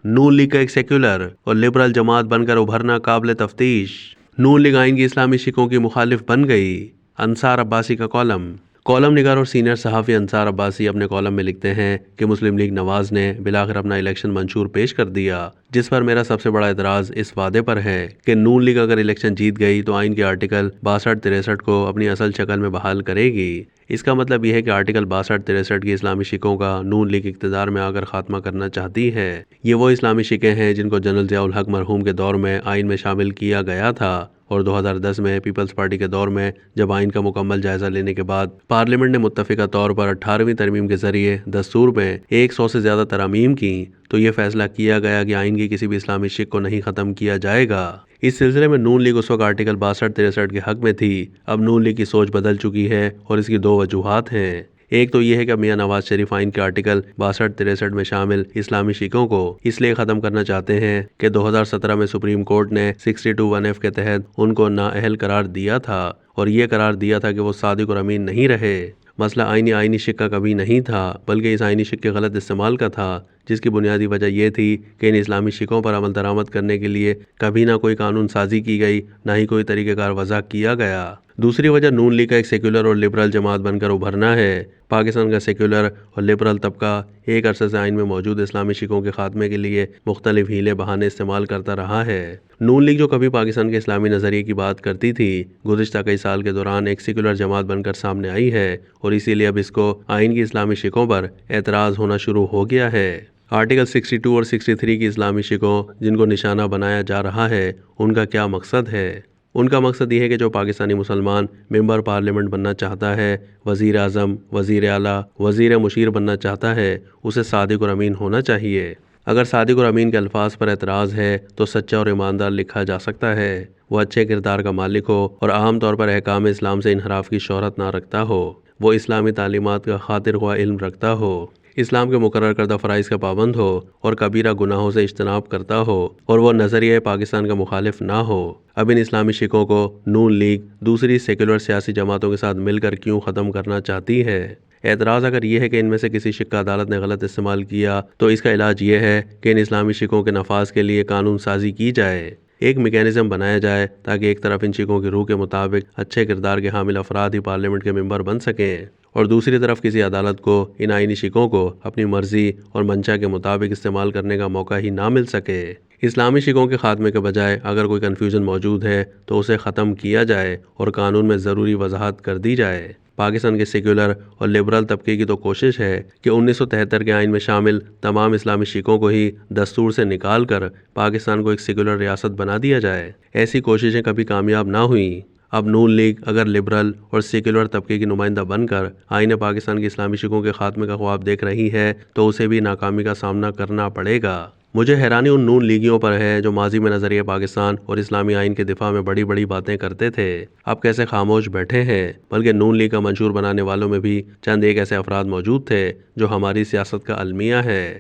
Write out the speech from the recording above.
نون league کا ایک secular اور لبرل جماعت بن کر ابھرنا قابل تفتیش۔ نون لیگ آئین کی اسلامی شقوں کی مخالف بن گئی۔ انصار عباسی کا کالم نگار اور سینئر صحافی انصار عباسی اپنے کالم میں لکھتے ہیں کہ مسلم لیگ نواز نے بالآخر اپنا الیکشن منشور پیش کر دیا، جس پر میرا سب سے بڑا اعتراض اس وعدے پر ہے کہ نون لیگ اگر الیکشن جیت گئی تو آئین کے آرٹیکل 62-63 کو اپنی اصل شکل میں بحال کرے گی۔ اس کا مطلب یہ ہے کہ آرٹیکل 62-63 کی اسلامی شقوں کا نون لیگ اقتدار میں آ کر خاتمہ کرنا چاہتی ہے۔ یہ وہ اسلامی شقیں ہیں جن کو جنرل ضیاء الحق مرحوم کے دور میں آئین میں شامل کیا گیا تھا، اور 2010 میں پیپلز پارٹی کے دور میں جب آئین کا مکمل جائزہ لینے کے بعد پارلیمنٹ نے متفقہ طور پر 18ویں ترمیم کے ذریعے دستور میں 100 سے زیادہ ترامیم کی، تو یہ فیصلہ کیا گیا کہ آئین کی کسی بھی اسلامی شق کو نہیں ختم کیا جائے گا۔ اس سلسلے میں نون لیگ اس وقت آرٹیکل 62-63 کے حق میں تھی۔ اب نون لیگ کی سوچ بدل چکی ہے اور اس کی دو وجوہات ہیں۔ ایک تو یہ ہے کہ میاں نواز شریف آئین کے آرٹیکل 62-63 میں شامل اسلامی شقوں کو اس لیے ختم کرنا چاہتے ہیں کہ 2017 میں سپریم کورٹ نے 62(1)(f) کے تحت ان کو نااہل قرار دیا تھا، اور یہ قرار دیا تھا کہ وہ صادق اور امین نہیں رہے۔ مسئلہ آئینی شق کا کبھی نہیں تھا، بلکہ اس آئینی شق کے غلط استعمال کا تھا، جس کی بنیادی وجہ یہ تھی کہ ان اسلامی شقوں پر عمل درآمد کرنے کے لیے کبھی نہ کوئی قانون سازی کی گئی، نہ ہی کوئی طریقہ کار وضع کیا گیا۔ دوسری وجہ نون لیگ کا ایک سیکولر اور لبرل جماعت بن کر ابھرنا ہے۔ پاکستان کا سیکولر اور لبرل طبقہ ایک عرصے سے آئین میں موجود اسلامی شقوں کے خاتمے کے لیے مختلف ہیلے بہانے استعمال کرتا رہا ہے۔ نون لیگ جو کبھی پاکستان کے اسلامی نظریے کی بات کرتی تھی، گزشتہ کئی سال کے دوران ایک سیکولر جماعت بن کر سامنے آئی ہے، اور اسی لیے اب اس کو آئین کی اسلامی شقوں پر اعتراض ہونا شروع ہو گیا ہے۔ آرٹیکل 62 اور 63 کی اسلامی شقوں جن کو نشانہ بنایا جا رہا ہے، ان کا کیا مقصد ہے؟ ان کا مقصد یہ ہے کہ جو پاکستانی مسلمان ممبر پارلیمنٹ بننا چاہتا ہے، وزیر اعظم، وزیر اعلیٰ، وزیر مشیر بننا چاہتا ہے، اسے صادق اور امین ہونا چاہیے۔ اگر صادق اور امین کے الفاظ پر اعتراض ہے تو سچا اور ایماندار لکھا جا سکتا ہے، وہ اچھے کردار کا مالک ہو اور عام طور پر احکام اسلام سے انحراف کی شہرت نہ رکھتا ہو، وہ اسلامی تعلیمات کا خاطر خواہ علم رکھتا ہو، اسلام کے مقرر کردہ فرائض کا پابند ہو اور کبیرہ گناہوں سے اجتناب کرتا ہو، اور وہ نظریہ پاکستان کا مخالف نہ ہو۔ اب ان اسلامی شقوں کو نون لیگ دوسری سیکولر سیاسی جماعتوں کے ساتھ مل کر کیوں ختم کرنا چاہتی ہے؟ اعتراض اگر یہ ہے کہ ان میں سے کسی شق کا عدالت نے غلط استعمال کیا، تو اس کا علاج یہ ہے کہ ان اسلامی شقوں کے نفاذ کے لیے قانون سازی کی جائے، ایک میکینزم بنایا جائے تاکہ ایک طرف ان شقوں کی روح کے مطابق اچھے کردار کے حامل افراد ہی پارلیمنٹ کے ممبر بن سکیں، اور دوسری طرف کسی عدالت کو ان آئینی شقوں کو اپنی مرضی اور منشا کے مطابق استعمال کرنے کا موقع ہی نہ مل سکے۔ اسلامی شقوں کے خاتمے کے بجائے اگر کوئی کنفیوژن موجود ہے تو اسے ختم کیا جائے اور قانون میں ضروری وضاحت کر دی جائے۔ پاکستان کے سیکولر اور لبرل طبقے کی تو کوشش ہے کہ 1973 کے آئین میں شامل تمام اسلامی شقوں کو ہی دستور سے نکال کر پاکستان کو ایک سیکولر ریاست بنا دیا جائے۔ ایسی کوششیں کبھی کامیاب نہ ہوئیں۔ اب نون لیگ اگر لبرل اور سیکولر طبقے کی نمائندہ بن کر آئین پاکستان کی اسلامی شقوں کے خاتمے کا خواب دیکھ رہی ہے تو اسے بھی ناکامی کا سامنا کرنا پڑے گا۔ مجھے حیرانی ان نون لیگیوں پر ہے جو ماضی میں نظریہ پاکستان اور اسلامی آئین کے دفاع میں بڑی بڑی باتیں کرتے تھے، اب کیسے خاموش بیٹھے ہیں، بلکہ نون لیگ کا منشور بنانے والوں میں بھی چند ایک ایسے افراد موجود تھے جو ہماری سیاست کا المیہ ہے۔